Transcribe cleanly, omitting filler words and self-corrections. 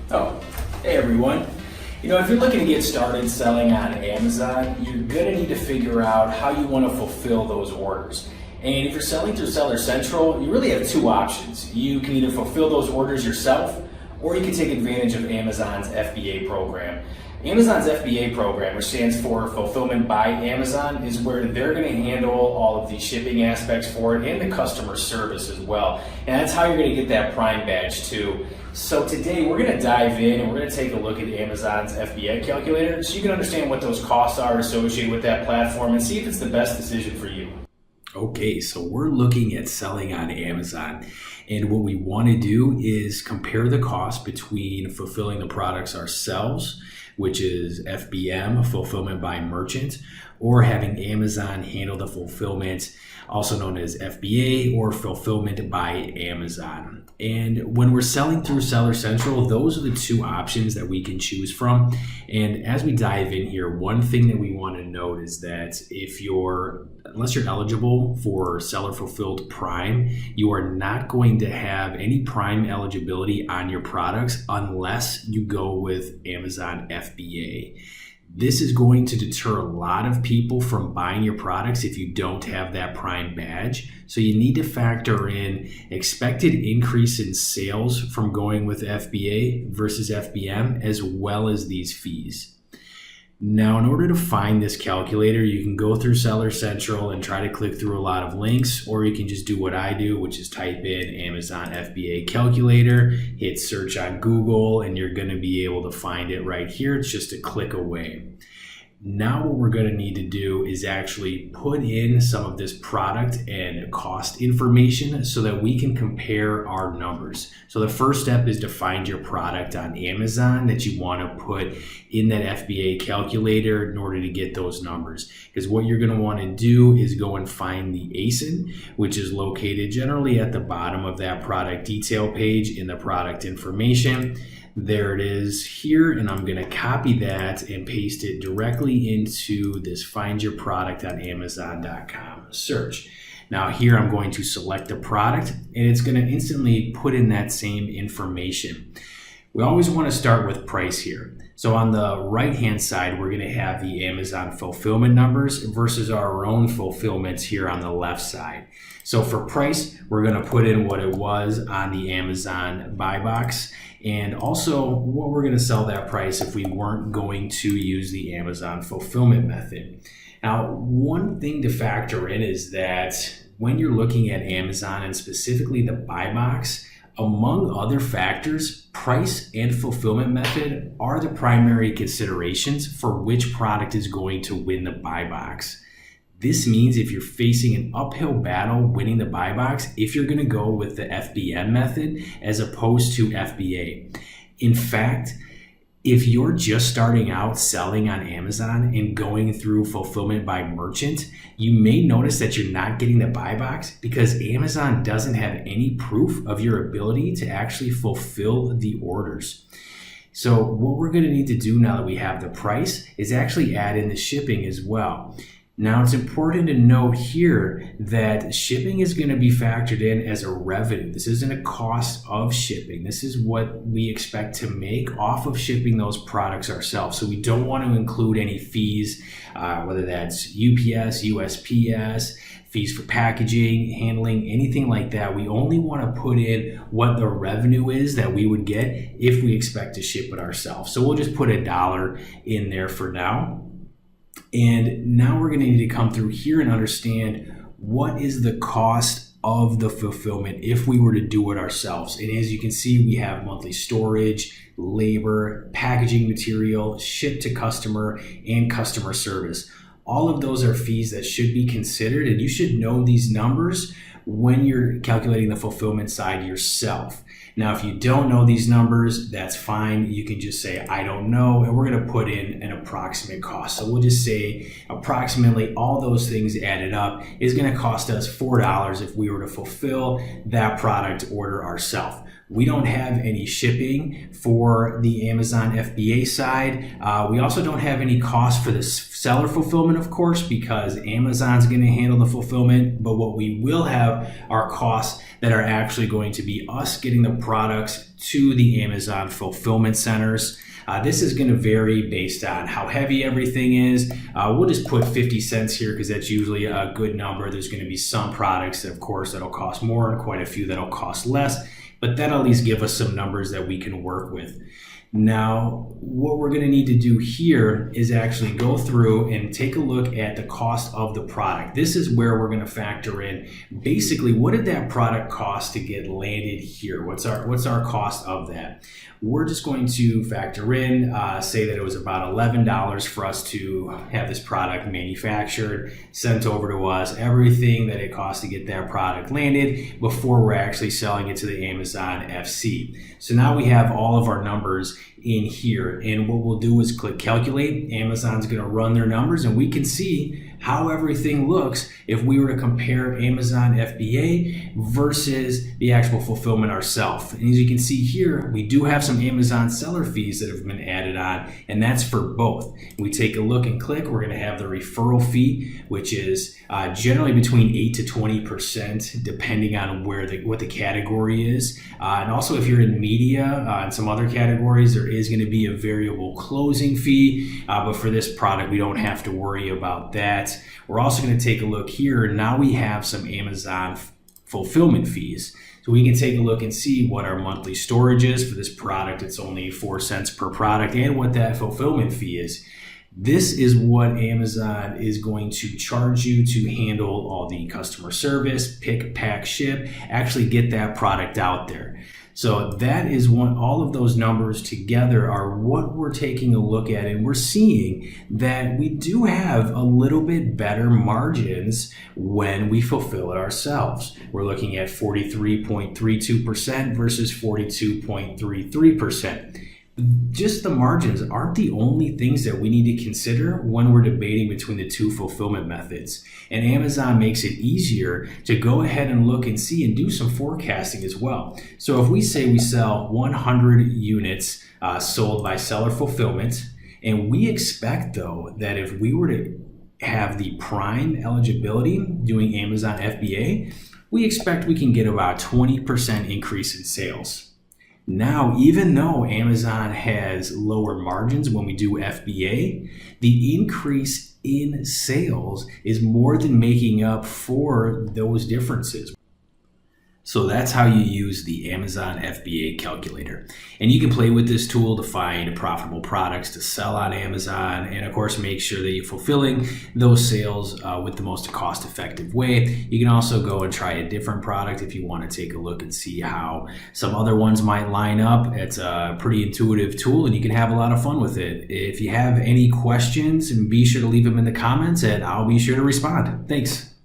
Oh, hey everyone. If you're looking to get started selling on Amazon, you're going to need to figure out how you want to fulfill those orders. And if you're selling through Seller Central, you really have two options. You can either fulfill those orders yourself, or you can take advantage of Amazon's FBA program. Amazon's FBA program, which stands for Fulfillment by Amazon, is where they're going to handle all of the shipping aspects for it and the customer service as well. And that's how you're going to get that Prime badge too. So today we're going to dive in and we're going to take a look at Amazon's FBA Calculator so you can understand what those costs are associated with that platform and see if it's the best decision for you. Okay, so we're looking at selling on Amazon, and what we want to do is compare the cost between fulfilling the products ourselves, which is FBM, Fulfillment by Merchant, or having Amazon handle the fulfillment, also known as FBA or Fulfillment by Amazon. And when we're selling through Seller Central, those are the two options that we can choose from. And as we dive in here, one thing that we want to note is that unless you're eligible for Seller Fulfilled Prime, you are not going to have any Prime eligibility on your products unless you go with Amazon FBA. This is going to deter a lot of people from buying your products if you don't have that Prime badge. So you need to factor in expected increase in sales from going with FBA versus FBM, as well as these fees. Now, in order to find this calculator, you can go through Seller Central and try to click through a lot of links, or you can just do what I do, which is type in Amazon FBA Calculator, hit search on Google, and you're going to be able to find it right here. It's just a click away. Now what we're going to need to do is actually put in some of this product and cost information so that we can compare our numbers. So the first step is to find your product on Amazon that you want to put in that FBA calculator in order to get those numbers. Because what you're going to want to do is go and find the ASIN, which is located generally at the bottom of that product detail page in the product information. There it is here, and I'm going to copy that and paste it directly into this Find Your Product on Amazon.com search. Now here I'm going to select the product, and it's going to instantly put in that same information. We always want to start with price here. So on the right-hand side, we're going to have the Amazon fulfillment numbers versus our own fulfillments here on the left side. So for price, we're going to put in what it was on the Amazon buy box, and also what we're going to sell that price if we weren't going to use the Amazon fulfillment method. Now, one thing to factor in is that when you're looking at Amazon and specifically the buy box, among other factors, price and fulfillment method are the primary considerations for which product is going to win the buy box. This means if you're facing an uphill battle winning the buy box, if you're going to go with the FBM method as opposed to FBA. In fact, if you're just starting out selling on Amazon and going through Fulfillment by Merchant, you may notice that you're not getting the buy box because Amazon doesn't have any proof of your ability to actually fulfill the orders. So what we're going to need to do now that we have the price is actually add in the shipping as well. Now, it's important to note here that shipping is going to be factored in as a revenue. This isn't a cost of shipping. This is what we expect to make off of shipping those products ourselves. So we don't want to include any fees, whether that's UPS, USPS, fees for packaging, handling, anything like that. We only want to put in what the revenue is that we would get if we expect to ship it ourselves. So we'll just put $1 in there for now. And now we're going to need to come through here and understand what is the cost of the fulfillment if we were to do it ourselves. And as you can see, we have monthly storage, labor, packaging material, ship to customer, and customer service. All of those are fees that should be considered, and you should know these numbers when you're calculating the fulfillment side yourself. Now, if you don't know these numbers, that's fine. You can just say, I don't know, and we're going to put in an approximate cost. So we'll just say approximately all those things added up is going to cost us $4 if we were to fulfill that product order ourselves. We don't have any shipping for the Amazon FBA side. We also don't have any cost for the seller fulfillment, of course, because Amazon's going to handle the fulfillment. But what we will have are costs that are actually going to be us getting the products to the Amazon fulfillment centers. This is going to vary based on how heavy everything is. We'll just put 50 cents here because that's usually a good number. There's going to be some products, of course, that'll cost more and quite a few that'll cost less, but that'll at least give us some numbers that we can work with. Now, what we're going to need to do here is actually go through and take a look at the cost of the product. This is where we're going to factor in basically what did that product cost to get landed here? What's our cost of that? We're just going to factor in, say that it was about $11 for us to have this product manufactured, sent over to us, everything that it cost to get that product landed before we're actually selling it to the Amazon FC. So now we have all of our numbers in here, and what we'll do is click calculate. Amazon's going to run their numbers and we can see how everything looks if we were to compare Amazon FBA versus the actual fulfillment ourselves. And as you can see here, we do have some Amazon seller fees that have been added on, and that's for both. We take a look and click, we're going to have the referral fee, which is generally between 8 to 20% depending on what the category is. And also if you're in media and some other categories, there is going to be a variable closing fee, but for this product we don't have to worry about that. We're also going to take a look here. Now we have some Amazon fulfillment fees. So we can take a look and see what our monthly storage is for this product. It's only 4 cents per product, and what that fulfillment fee is. This is what Amazon is going to charge you to handle all the customer service, pick, pack, ship, actually get that product out there. So that is all of those numbers together are what we're taking a look at, and we're seeing that we do have a little bit better margins when we fulfill it ourselves. We're looking at 43.32% versus 42.33%. Just the margins aren't the only things that we need to consider when we're debating between the two fulfillment methods. And Amazon makes it easier to go ahead and look and see and do some forecasting as well. So if we say we sell 100 units sold by seller fulfillment, and we expect though that if we were to have the prime eligibility doing Amazon FBA, we expect we can get about 20% increase in sales. Now, even though Amazon has lower margins when we do FBA, the increase in sales is more than making up for those differences. So that's how you use the Amazon FBA Calculator. And you can play with this tool to find profitable products to sell on Amazon, and of course make sure that you're fulfilling those sales with the most cost-effective way. You can also go and try a different product if you want to take a look and see how some other ones might line up. It's a pretty intuitive tool and you can have a lot of fun with it. If you have any questions, be sure to leave them in the comments and I'll be sure to respond. Thanks.